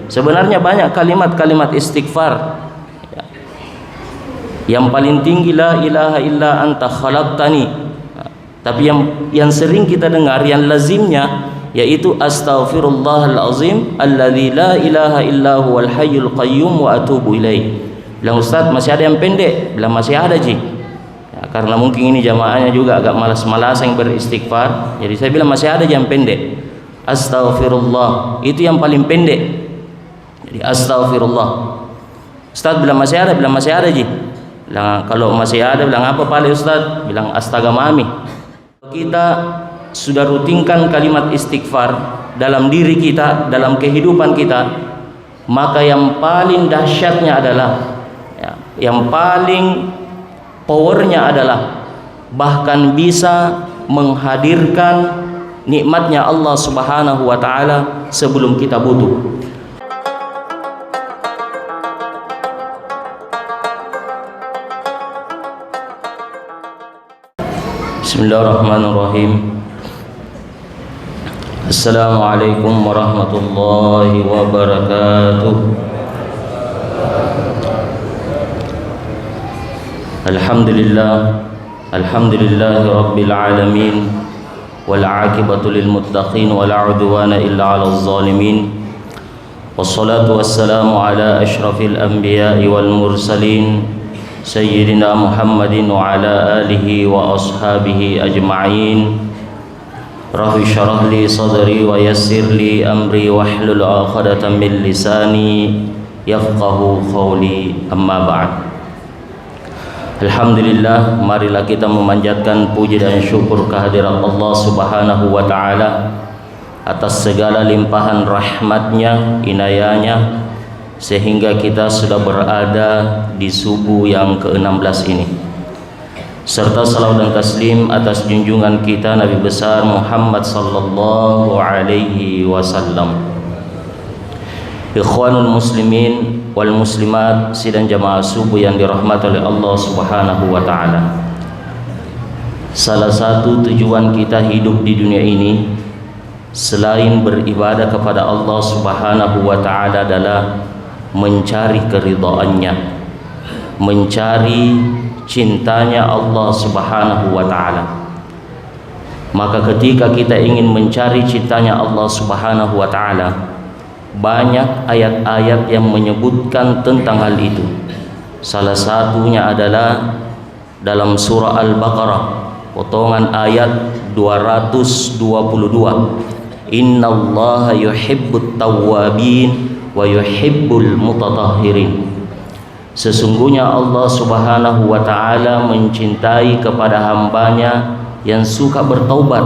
Sebenarnya banyak kalimat-kalimat istighfar. Yang paling tinggi la ilaha illa anta khalaqtani. Tapi yang sering kita dengar, yang lazimnya, yaitu astaghfirullahal azim alladzi la ilaha illa huwal hayyul qayyum wa atubu ilaih. Bilang Ustaz, masih ada yang pendek? Bilang masih ada Ji. Ya, karena mungkin ini jamaahnya juga agak malas-malas yang beristighfar, jadi saya bilang masih ada yang pendek. Astaghfirullah itu yang paling pendek. Jadi astaghfirullah. Ustaz bilang masih ada? Bilang masih ada Ji. Bilang kalau masih ada, bilang apa paling Ustaz? Bilang astaga mami. Kita sudah rutinkan kalimat istighfar dalam diri kita, dalam kehidupan kita, maka yang paling dahsyatnya adalah yang paling powernya adalah bahkan bisa menghadirkan nikmatnya Allah Subhanahu wa taala sebelum kita butuh. Bismillahirrahmanirrahim. Assalamualaikum warahmatullahi wabarakatuh. Alhamdulillahi rabbil alamin, wal aqibatu lil muttaqin, wala udwana illa 'alal zalimin. Wassalatu wassalamu ala asyrafil anbiya'i wal mursalin Sayyidina Muhammadin wa ala alihi wa ashabihi ajma'in. Rabbi syrah li sadri wa yassir li amri wahlul 'uqdatam min lisani yafqahu qawli, amma ba'd. Alhamdulillah, marilah kita memanjatkan puji dan syukur kehadirat Allah Subhanahu wa taala atas segala limpahan rahmatnya, inayahnya, sehingga kita sudah berada di subuh yang ke-16 ini. Serta salawat dan taslim atas junjungan kita Nabi besar Muhammad sallallahu alaihi wasallam. Ikhwanul muslimin wal muslimat, sidang jamaah subuh yang dirahmati oleh Allah Subhanahu wa taala. Salah satu tujuan kita hidup di dunia ini selain beribadah kepada Allah Subhanahu wa taala adalah mencari keridhaannya, mencari cintanya Allah Subhanahu wa taala. Maka ketika kita ingin mencari cintanya Allah Subhanahu wa taala, banyak ayat-ayat yang menyebutkan tentang hal itu. Salah satunya adalah dalam surah Al-Baqarah, potongan ayat 222. Innallaha yuhibbut tawwabin wa yuhibbul mutatahhirin. Sesungguhnya Allah Subhanahu wa taala mencintai kepada hambanya yang suka bertaubat,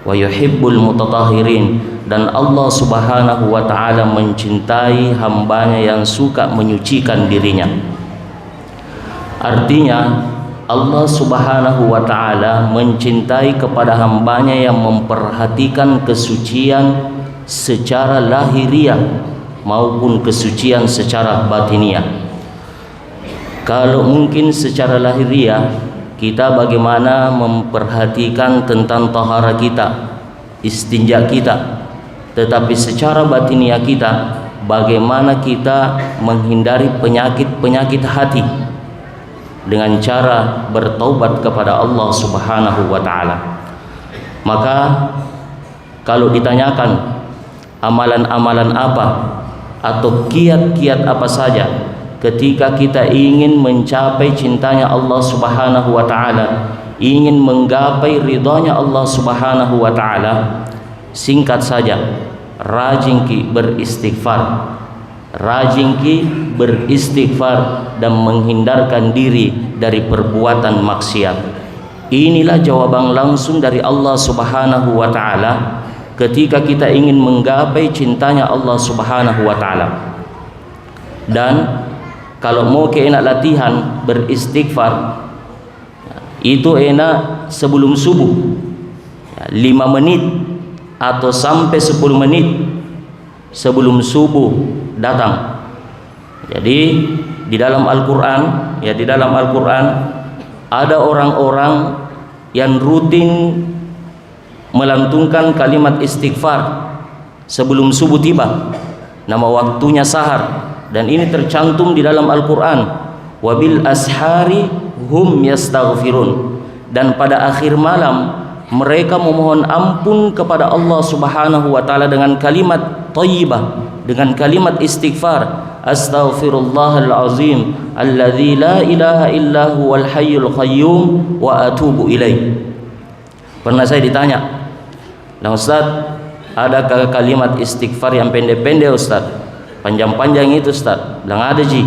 wa yuhibbul mutatahhirin, dan Allah Subhanahu wa taala mencintai hambanya yang suka menyucikan dirinya. Artinya Allah Subhanahu wa taala mencintai kepada hambanya yang memperhatikan kesucian secara lahiriah maupun kesucian secara batiniah. Kalau mungkin secara lahiriah, kita bagaimana memperhatikan tentang tahara kita, istinja kita. Tetapi secara batiniah kita, bagaimana kita menghindari penyakit-penyakit hati dengan cara bertaubat kepada Allah Subhanahu wa taala. Maka kalau ditanyakan amalan-amalan apa atau kiat-kiat apa saja ketika kita ingin mencapai cintanya Allah Subhanahu wa taala, ingin menggapai ridhanya Allah Subhanahu wa taala, singkat saja, rajin ki beristighfar. Rajin ki beristighfar dan menghindarkan diri dari perbuatan maksiat. Inilah jawaban langsung dari Allah Subhanahu wa taala ketika kita ingin menggapai cintanya Allah Subhanahu wa taala. Dan kalau mau enak latihan beristighfar, itu enak sebelum subuh 5 menit atau sampai 10 menit sebelum subuh datang. Jadi di dalam Al-Quran, ada orang-orang yang rutin melantunkan kalimat istighfar sebelum subuh tiba. nama waktunya sahar, dan ini tercantum di dalam Al-Qur'an, wabil ashari hum yastaghfirun, dan pada akhir malam mereka memohon ampun kepada Allah Subhanahu wa taala dengan kalimat thayyibah, dengan kalimat istighfar, astaghfirullahal azim alladzi la ilaha illa huwal hayyul qayyum wa atubu ilaih. Pernah saya ditanya, "Nah Ustaz, adakah kalimat istighfar yang pendek-pendek Ustaz? Panjang-panjang itu Ustaz?" Bilang ada Ji,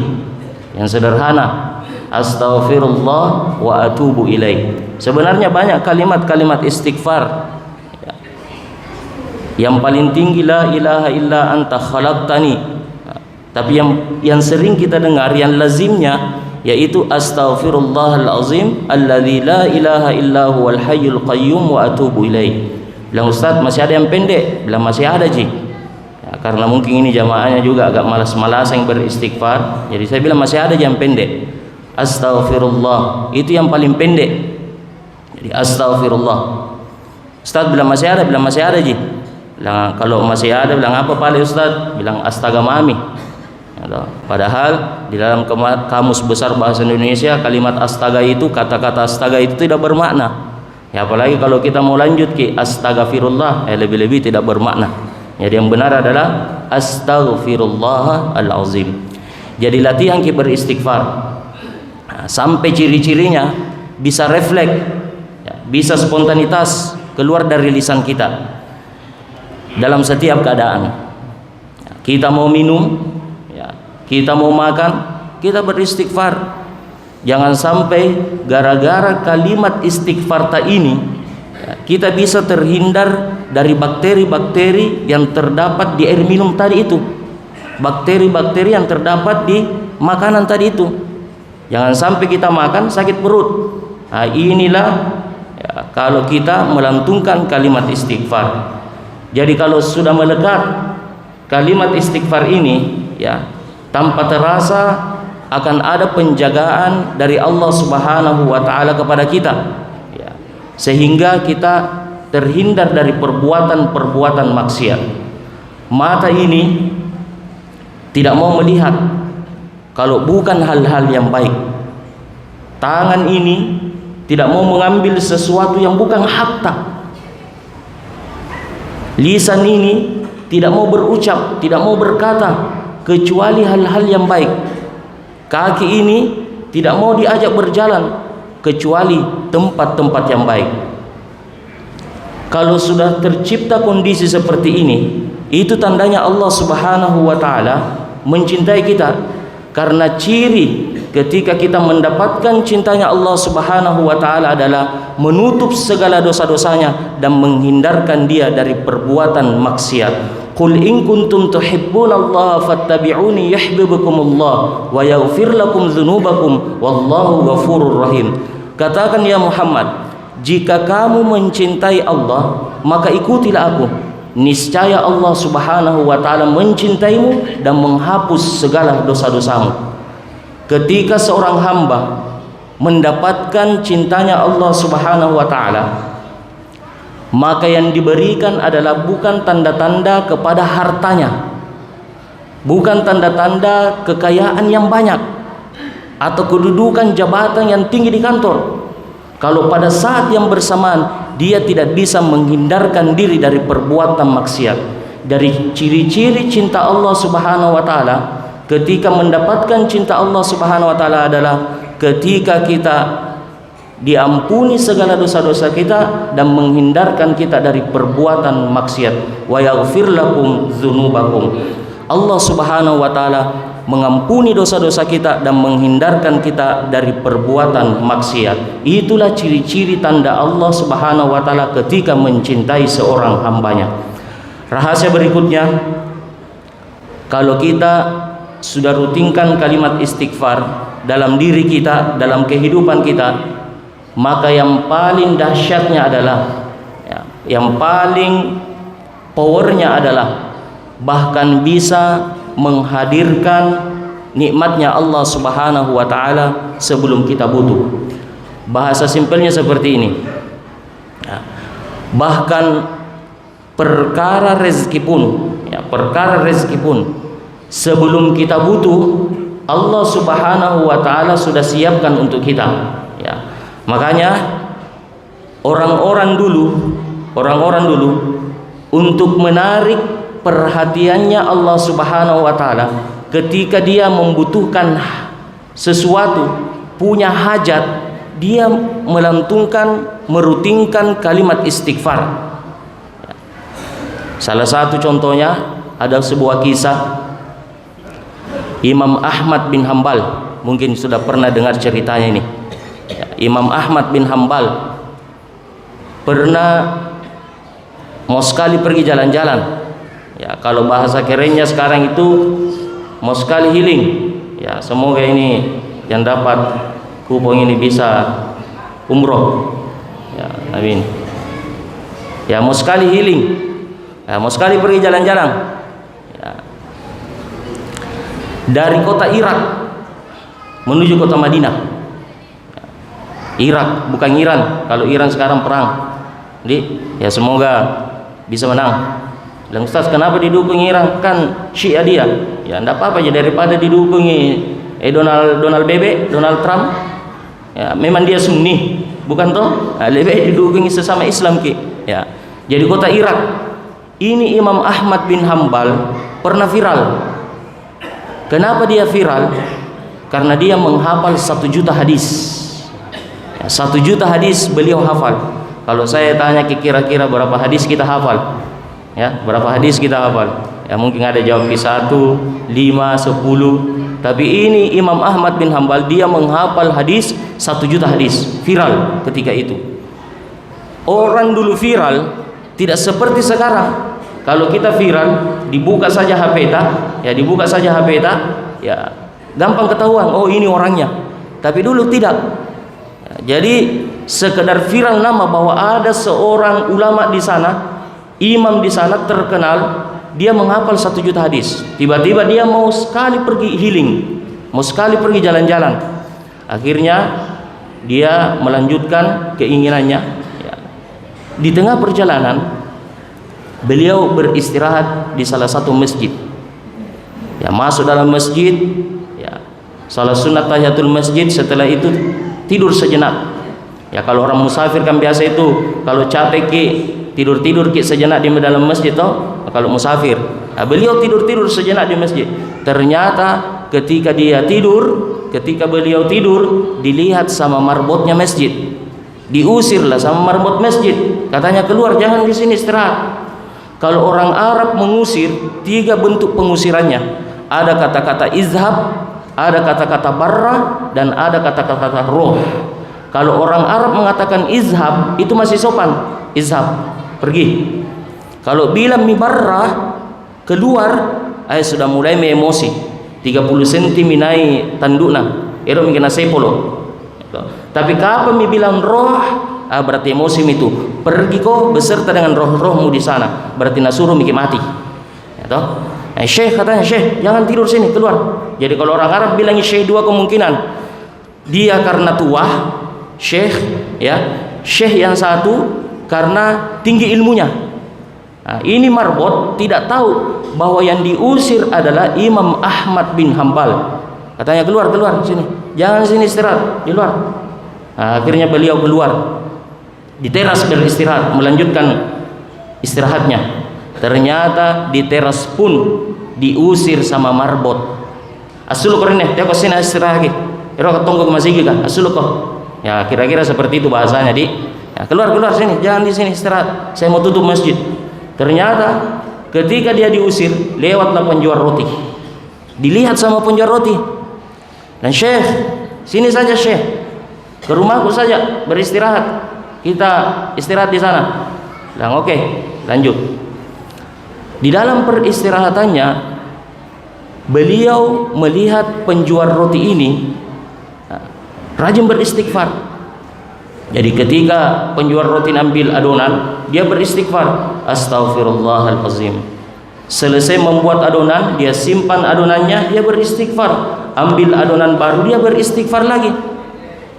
yang sederhana, astaghfirullah wa atubu ilaih. Sebenarnya banyak kalimat-kalimat istighfar. Yang paling tinggi la ilaha illa anta khalaqtani. Tapi yang sering kita dengar, yang lazimnya, yaitu astaghfirullahal azim alladzi la ilaha illa huwal hayyul qayyum wa atubu ilaih. Bilang Ustaz, masih ada yang pendek? Bilang masih ada Ji. Ya, karena mungkin ini jamaahnya juga agak malas-malas yang beristighfar, jadi saya bilang masih ada yang pendek. Astaghfirullah, itu yang paling pendek. Jadi astaghfirullah. Ustaz bilang masih ada? Bilang masih ada Ji. Bilang kalau masih ada, bilang apa Pak Ustaz? Bilang astaga mami. Padahal di dalam kamus besar bahasa Indonesia, kalimat astaga itu, kata-kata astaga itu tidak bermakna. Ya apalagi kalau kita mau lanjut ke astagfirullah, lebih-lebih tidak bermakna. Jadi yang benar adalah astaghfirullah al-azim. Jadi latihan kita beristighfar, sampai ciri-cirinya bisa refleks, bisa spontanitas keluar dari lisan kita dalam setiap keadaan. Kita mau minum, kita mau makan, kita beristighfar. Jangan sampai gara-gara kalimat istighfar ini kita bisa terhindar dari bakteri-bakteri yang terdapat di air minum tadi itu, bakteri-bakteri yang terdapat di makanan tadi itu. Jangan sampai kita makan sakit perut. Nah, inilah kalau kita melantunkan kalimat istighfar. Jadi kalau sudah melekat kalimat istighfar ini, tanpa terasa akan ada penjagaan dari Allah Subhanahu wa taala kepada kita, sehingga kita terhindar dari perbuatan-perbuatan maksiat. Mata ini tidak mau melihat kalau bukan hal-hal yang baik. Tangan ini tidak mau mengambil sesuatu yang bukan hakta. Lisan ini tidak mau berucap, tidak mau berkata kecuali hal-hal yang baik. Kaki ini tidak mau diajak berjalan kecuali tempat-tempat yang baik. Kalau sudah tercipta kondisi seperti ini, itu tandanya Allah Subhanahu wa taala mencintai kita. Karena ciri ketika kita mendapatkan cintanya Allah Subhanahu wa taala adalah menutup segala dosa-dosanya dan menghindarkan dia dari perbuatan maksiat. Qul in kuntum tuhibbunallaha fattabi'uni yuhibbukumullah wa yaghfir lakum dzunubakum wallahu ghafurur rahim. Katakan ya Muhammad, jika kamu mencintai Allah, maka ikutilah aku. Niscaya Allah Subhanahu wa taala mencintaimu dan menghapus segala dosa-dosamu. Ketika seorang hamba mendapatkan cintanya Allah Subhanahu wa taala, maka yang diberikan adalah bukan tanda-tanda kepada hartanya, bukan tanda-tanda kekayaan yang banyak atau kedudukan jabatan yang tinggi di kantor. Kalau pada saat yang bersamaan dia tidak bisa menghindarkan diri dari perbuatan maksiat. Dari ciri-ciri cinta Allah Subhanahu wa taala, ketika mendapatkan cinta Allah Subhanahu wa taala adalah ketika kita diampuni segala dosa-dosa kita dan menghindarkan kita dari perbuatan maksiat. Wa yaghfir lakum dzunubakum. Allah Subhanahu wa taala mengampuni dosa-dosa kita dan menghindarkan kita dari perbuatan maksiat. Itulah ciri-ciri tanda Allah Subhanahu wa taala ketika mencintai seorang hambanya. Rahasia berikutnya, kalau kita sudah rutinkan kalimat istighfar dalam diri kita, dalam kehidupan kita, maka yang paling dahsyatnya adalah, yang paling powernya adalah bahkan bisa menghadirkan nikmatnya Allah Subhanahu wa taala sebelum kita butuh. Bahasa simpelnya seperti ini. Bahkan perkara rezeki pun, perkara rezeki pun Sebelum kita butuh, Allah Subhanahu wa taala sudah siapkan untuk kita, ya. Makanya orang-orang dulu untuk menarik perhatiannya Allah Subhanahu wa taala ketika dia membutuhkan sesuatu, punya hajat, dia merutinkan kalimat istighfar. Salah satu contohnya ada sebuah kisah Imam Ahmad bin Hambal, mungkin sudah pernah dengar ceritanya ini. Imam Ahmad bin Hambal pernah mau sekali pergi jalan-jalan. Ya, kalau bahasa kerennya sekarang itu mau sekali healing. Ya, semoga ini yang dapat kupon ini bisa umroh. Ya, amin. Ya, mau sekali healing. Ya, mau sekali pergi jalan-jalan. Dari kota Irak menuju kota Madinah. Irak, bukan Iran. Kalau Iran sekarang perang. Jadi, ya semoga bisa menang. Dan Ustaz, kenapa didukung Iran? Kan Syiah dia. Ya, enggak apa-apa aja daripada didukungi Donald Trump. Ya, memang dia Sunni, bukan toh? Nah, lebih baik didukungi sesama Islam ki. Ya. Jadi kota Irak. Ini Imam Ahmad bin Hambal pernah viral. Kenapa dia viral? Karena dia menghafal 1 juta hadis. Ya, 1 juta hadis beliau hafal. Kalau saya tanya kira-kira berapa hadis kita hafal? Ya, berapa hadis kita hafal? Ya, mungkin ada jawab 1, 5, 10. Tapi ini Imam Ahmad bin Hambal, dia menghafal hadis 1 juta hadis. Viral ketika itu. Orang dulu viral tidak seperti sekarang. Kalau kita viral, dibuka saja HP ya gampang ketahuan, oh ini orangnya. Tapi dulu tidak. Ya, jadi sekedar viral nama bahwa ada seorang ulama di sana, imam di sana terkenal, dia menghafal 1 juta hadis. Tiba-tiba dia mau sekali pergi healing, mau sekali pergi jalan-jalan. Akhirnya dia melanjutkan keinginannya. Ya. Di tengah perjalanan beliau beristirahat di salah satu masjid. Ya, masuk dalam masjid, ya, salat sunat tahiyatul masjid, setelah itu tidur sejenak. Ya, kalau orang musafir kan biasa itu kalau capek ki tidur-tidur ki sejenak di dalam masjid toh, kalau musafir. Nah, beliau tidur-tidur sejenak di masjid. Ternyata ketika beliau tidur, dilihat sama marbotnya masjid. Diusirlah sama marbot masjid. Katanya, keluar, jangan di sini istirahat. Kalau orang Arab mengusir, 3 bentuk pengusirannya. Ada kata-kata izhab, ada kata-kata barra, dan ada kata-kata roh. Kalau orang Arab mengatakan izhab, itu masih sopan. Izhab, pergi. Kalau bilang mibarra, keluar, sudah mulai emosi. 30 cm minai tandukna. Ero mikina sepolo. Tapi kapan bilang roh, berarti emosi itu pergi kok beserta dengan roh-rohmu di sana, berarti nasuruh mikir mati. Ya toh? Syekh katanya, Syekh jangan tidur sini, keluar. Jadi kalau orang Arab bilang Syekh 2 kemungkinan. Dia karena tua, Syekh, ya. Syekh yang satu karena tinggi ilmunya. Nah, ini marbot tidak tahu bahwa yang diusir adalah Imam Ahmad bin Hambal. Katanya, keluar sini. Jangan sini istirahat, di luar. Nah, akhirnya beliau keluar di teras beristirahat, melanjutkan istirahatnya. Ternyata di teras pun diusir sama marbot. Asulu korene, dia kok sini istirahat lagi. Ero ketunggu ke masjid kan? Asulu kok. Ya, kira-kira seperti itu bahasanya, Di. Ya, keluar sini, jangan di sini istirahat. Saya mau tutup masjid. Ternyata ketika dia diusir, lewatlah penjual roti. Dilihat sama penjual roti. Dan Syekh, sini saja Syekh. Ke rumahku saja beristirahat. Kita istirahat di sana. Bilang oke, lanjut. Di dalam peristirahatannya, beliau melihat penjual roti ini rajin beristighfar. Jadi ketika penjual roti ambil adonan, dia beristighfar, Astaghfirullahalazim. Selesai membuat adonan, dia simpan adonannya, dia beristighfar. Ambil adonan baru, dia beristighfar lagi.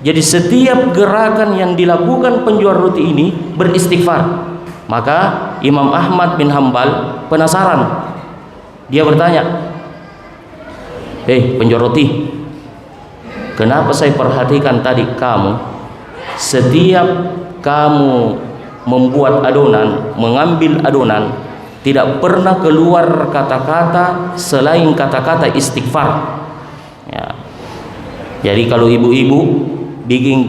Jadi setiap gerakan yang dilakukan penjual roti ini beristighfar. Maka Imam Ahmad bin Hambal penasaran. Dia bertanya, penjual roti, kenapa saya perhatikan tadi kamu setiap kamu membuat adonan, mengambil adonan, tidak pernah keluar kata-kata selain kata-kata istighfar. Ya. Jadi kalau ibu-ibu bikin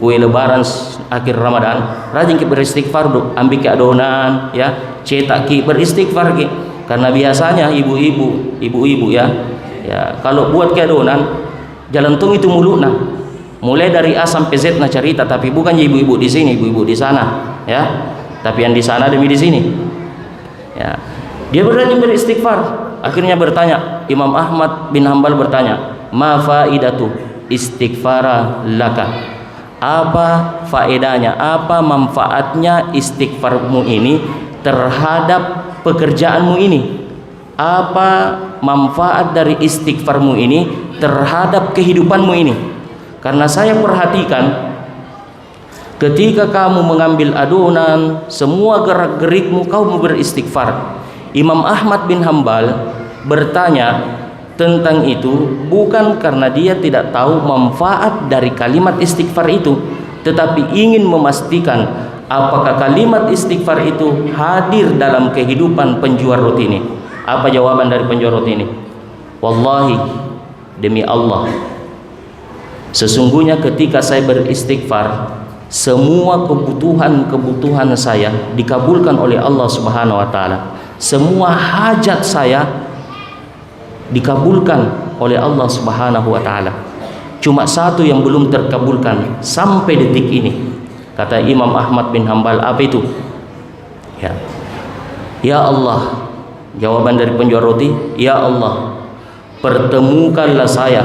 kue lebaran akhir Ramadan, rajin ki beristighfar, ambil ke adonan, ya, cetak ki beristighfar ki. Karena biasanya ibu-ibu ya, kalau buat ke adonan, jalan tung itu mulut nah, mulai dari A sampai Z nah cerita, tapi bukan ibu-ibu di sini, ibu-ibu di sana, ya. Tapi yang di sana demi di sini. Ya. Dia berani beristighfar. Akhirnya bertanya, Imam Ahmad bin Hambal bertanya, "Ma faidatu istighfara laka?" Apa faedahnya, apa manfaatnya istighfarmu ini terhadap pekerjaanmu ini? Apa manfaat dari istighfarmu ini terhadap kehidupanmu ini? Karena saya perhatikan ketika kamu mengambil adonan, semua gerak-gerikmu kamu beristighfar. Imam Ahmad bin Hambal bertanya tentang itu bukan karena dia tidak tahu manfaat dari kalimat istighfar itu, tetapi ingin memastikan apakah kalimat istighfar itu hadir dalam kehidupan penjual roti ini. Apa jawaban dari penjual roti ini? Wallahi, demi Allah, sesungguhnya ketika saya beristighfar, semua kebutuhan saya dikabulkan oleh Allah Subhanahu wa taala. Semua hajat saya dikabulkan oleh Allah Subhanahu wa taala. Cuma satu yang belum terkabulkan sampai detik ini. Kata Imam Ahmad bin Hambal, apa itu? Ya Allah, jawaban dari penjual roti, ya Allah, pertemukanlah saya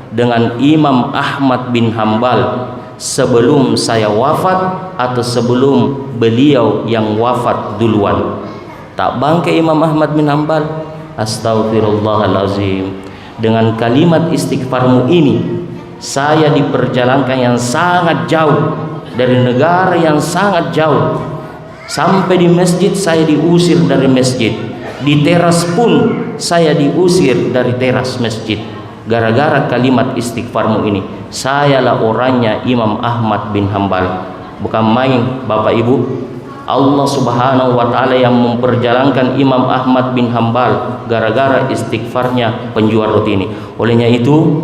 dengan Imam Ahmad bin Hambal sebelum saya wafat atau sebelum beliau yang wafat duluan. Tak bangkai Imam Ahmad bin Hambal, astagfirullahalazim, dengan kalimat istighfarmu ini saya diperjalankan yang sangat jauh, dari negara yang sangat jauh, sampai di masjid saya diusir dari masjid, di teras pun saya diusir dari teras masjid, gara-gara kalimat istighfarmu ini. Sayalah orangnya Imam Ahmad bin Hambal. Bukan main Bapak Ibu, Allah Subhanahu wa taala yang memperjalankan Imam Ahmad bin Hambal gara-gara istighfarnya penjual roti ini. Olehnya itu,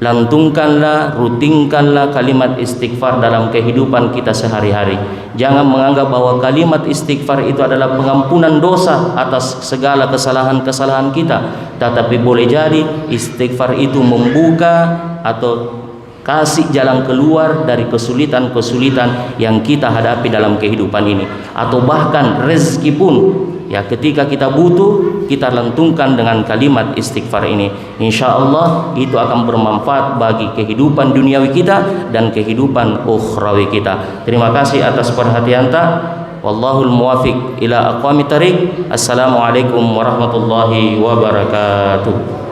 lantungkanlah, rutinkanlah kalimat istighfar dalam kehidupan kita sehari-hari. Jangan menganggap bahwa kalimat istighfar itu adalah pengampunan dosa atas segala kesalahan-kesalahan kita, tetapi boleh jadi istighfar itu membuka atau kasih jalan keluar dari kesulitan-kesulitan yang kita hadapi dalam kehidupan ini, atau bahkan rezeki pun, ya, ketika kita butuh, kita lantungkan dengan kalimat istighfar ini. Insya Allah itu akan bermanfaat bagi kehidupan duniawi kita dan kehidupan ukhrawi kita. Terima kasih atas perhatian ta. Wallahul muwafiq ila aqwamit thariq. Assalamualaikum warahmatullahi wabarakatuh.